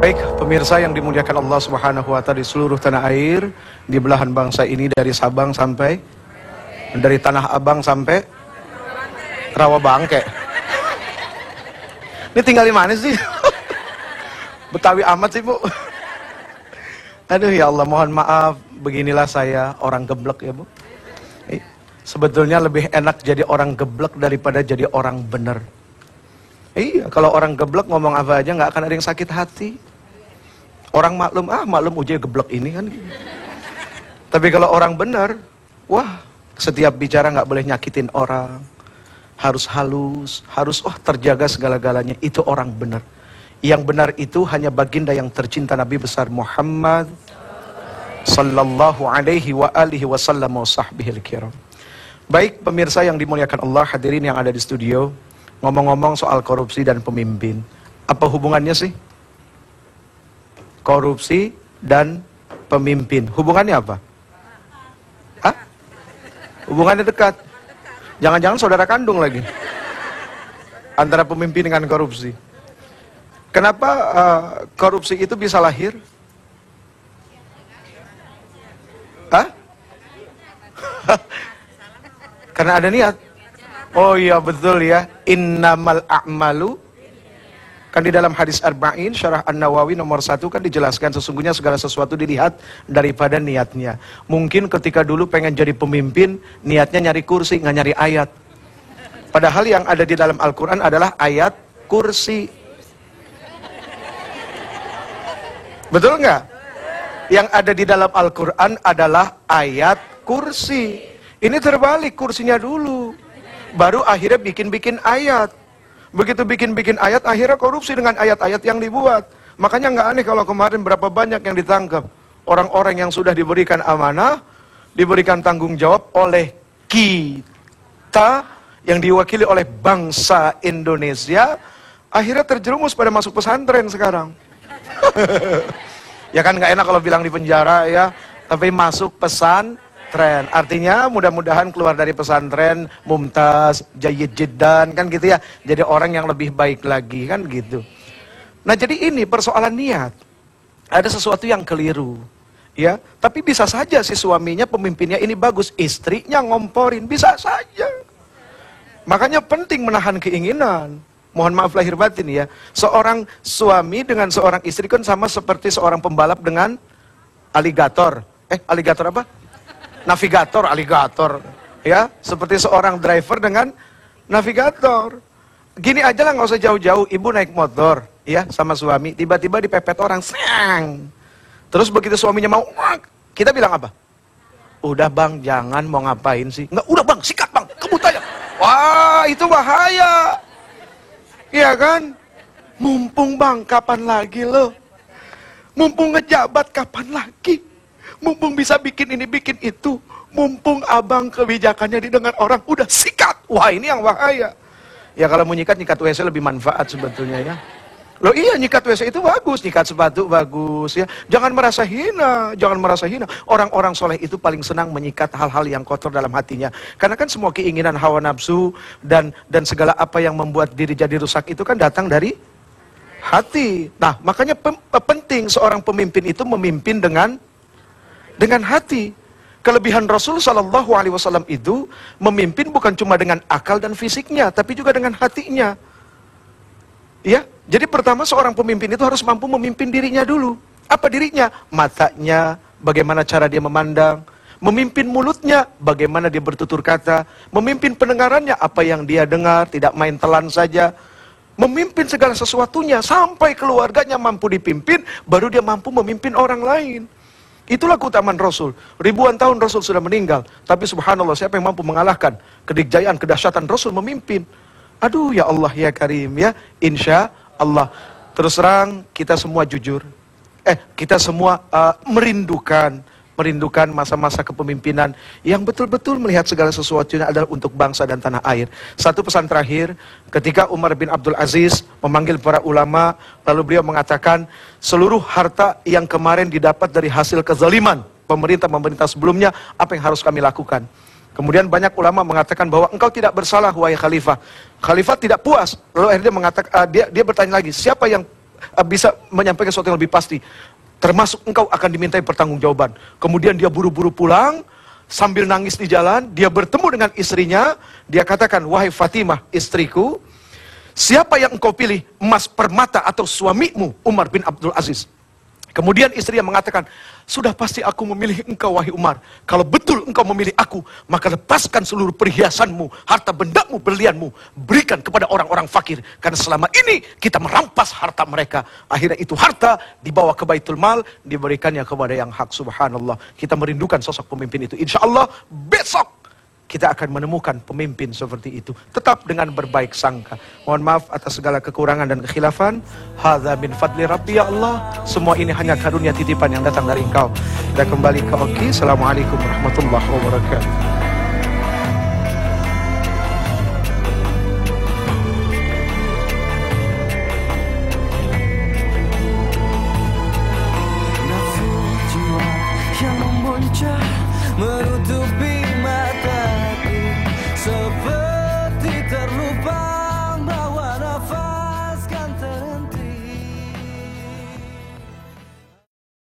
Baik, pemirsa yang dimuliakan Allah Subhanahu wa Ta'ala di seluruh tanah air, di belahan bangsa ini dari Sabang sampai, dari Tanah Abang sampai Rawabangke. Ini tinggal di mana sih? Betawi amat sih, Bu. Aduh ya Allah, mohon maaf, beginilah saya orang geblek ya, Bu. Sebetulnya lebih enak jadi orang geblek daripada jadi orang bener. Iya, kalau orang geblek ngomong apa aja nggak akan ada yang sakit hati. Orang maklum, maklum ujai geblek ini kan. Tapi kalau orang benar, wah, setiap bicara nggak boleh nyakitin orang. Harus halus, harus terjaga segala-galanya. Itu orang benar. Yang benar itu hanya baginda yang tercinta Nabi besar Muhammad sallallahu alaihi wa alihi wasallam wa sahbihil kiram. Baik pemirsa yang dimuliakan Allah, hadirin yang ada di studio. Ngomong-ngomong soal korupsi dan pemimpin, apa hubungannya sih? Korupsi dan pemimpin, hubungannya apa? Hah? Hubungannya dekat. Jangan-jangan saudara kandung lagi antara pemimpin dengan korupsi. Kenapa korupsi itu bisa lahir? Hah? Karena ada niat. Oh iya betul ya, innamal a'malu. Kan di dalam hadis Arba'in, Syarah An-Nawawi nomor 1 kan dijelaskan sesungguhnya segala sesuatu dilihat daripada niatnya. Mungkin ketika dulu pengen jadi pemimpin, niatnya nyari kursi, nggak nyari ayat. Padahal yang ada di dalam Al-Quran adalah ayat kursi. Betul nggak? Yang ada di dalam Al-Quran adalah ayat kursi. Ini terbalik, kursinya dulu. Baru akhirnya bikin-bikin ayat. Begitu bikin-bikin ayat, akhirnya korupsi dengan ayat-ayat yang dibuat. Makanya nggak aneh kalau kemarin berapa banyak yang ditangkap. Orang-orang yang sudah diberikan amanah, diberikan tanggung jawab oleh kita, yang diwakili oleh bangsa Indonesia, akhirnya terjerumus pada masuk pesantren sekarang. Ya kan nggak enak kalau bilang di penjara ya, tapi masuk pesantren. Artinya mudah-mudahan keluar dari pesantren mumtaz, jayyid jiddan, kan gitu ya. Jadi orang yang lebih baik lagi, kan gitu. Nah jadi ini persoalan niat. Ada sesuatu yang keliru. Ya, tapi bisa saja si suaminya, pemimpinnya ini bagus, istrinya ngomporin, bisa saja. Makanya penting menahan keinginan. Mohon maaf lahir batin ya. Seorang suami dengan seorang istri kan sama seperti seorang pembalap dengan aligator. Aligator apa? Navigator, aligator, ya, seperti seorang driver dengan navigator. Gini aja lah, nggak usah jauh-jauh. Ibu naik motor, ya, sama suami, tiba-tiba dipepet orang, sang. Terus begitu suaminya mau, kita bilang apa? Udah bang, jangan, mau ngapain sih? Nggak, udah bang, sikat bang, kebut aja. Wah, itu bahaya, iya kan? Mumpung bang, kapan lagi lo? Mumpung ngejabat, kapan lagi? Mumpung bisa bikin ini, bikin itu. Mumpung abang kebijakannya didengar orang, udah sikat. Wah ini yang bahaya. Ya kalau mau nyikat WC lebih manfaat sebetulnya ya. Loh iya, nyikat WC itu bagus, nyikat sepatu bagus ya. Jangan merasa hina, jangan merasa hina. Orang-orang soleh itu paling senang menyikat hal-hal yang kotor dalam hatinya. Karena kan semua keinginan hawa nafsu dan segala apa yang membuat diri jadi rusak itu kan datang dari hati. Nah makanya penting seorang pemimpin itu memimpin dengan hati. Kelebihan Rasul Shallallahu Alaihi Wasallam itu memimpin bukan cuma dengan akal dan fisiknya, tapi juga dengan hatinya. Ya, jadi pertama seorang pemimpin itu harus mampu memimpin dirinya dulu. Apa dirinya? Matanya, bagaimana cara dia memandang. Memimpin mulutnya, bagaimana dia bertutur kata. Memimpin pendengarannya, apa yang dia dengar, tidak main telan saja. Memimpin segala sesuatunya, sampai keluarganya mampu dipimpin, baru dia mampu memimpin orang lain. Itulah keutamaan Rasul. Ribuan tahun Rasul sudah meninggal, tapi subhanallah, siapa yang mampu mengalahkan kedikjayaan, kedahsyatan Rasul memimpin? Aduh ya Allah ya Karim ya, insya Allah. Terus terang kita semua jujur, kita semua merindukan masa-masa kepemimpinan yang betul-betul melihat segala sesuatunya adalah untuk bangsa dan tanah air. Satu pesan terakhir, ketika Umar bin Abdul Aziz memanggil para ulama, lalu beliau mengatakan, seluruh harta yang kemarin didapat dari hasil kezaliman pemerintah sebelumnya, apa yang harus kami lakukan? Kemudian banyak ulama mengatakan bahwa engkau tidak bersalah wahai khalifah. Khalifah tidak puas, lalu akhirnya dia bertanya lagi, siapa yang bisa menyampaikan sesuatu yang lebih pasti. Termasuk engkau akan dimintai pertanggungjawaban. Kemudian dia buru-buru pulang, sambil nangis di jalan, dia bertemu dengan istrinya, dia katakan, wahai Fatimah, istriku, siapa yang engkau pilih, emas permata atau suamimu, Umar bin Abdul Aziz? Kemudian istrinya mengatakan, sudah pasti aku memilih engkau wahai Umar. Kalau betul engkau memilih aku, maka lepaskan seluruh perhiasanmu, harta bendamu, berlianmu, berikan kepada orang-orang fakir. Karena selama ini kita merampas harta mereka. Akhirnya itu harta dibawa ke Baitul Mal, diberikannya kepada yang hak. Subhanallah. Kita merindukan sosok pemimpin itu. Insya Allah besok kita akan menemukan pemimpin seperti itu. Tetap dengan berbaik sangka. Mohon maaf atas segala kekurangan dan kekhilafan. Hadza min fadli Rabbi ya Allah. Semua ini hanya karunia titipan yang datang dari Engkau. Kita kembali ke Oki. Assalamualaikum warahmatullahi wabarakatuh. Nafsu jiwa yang memuncah menutup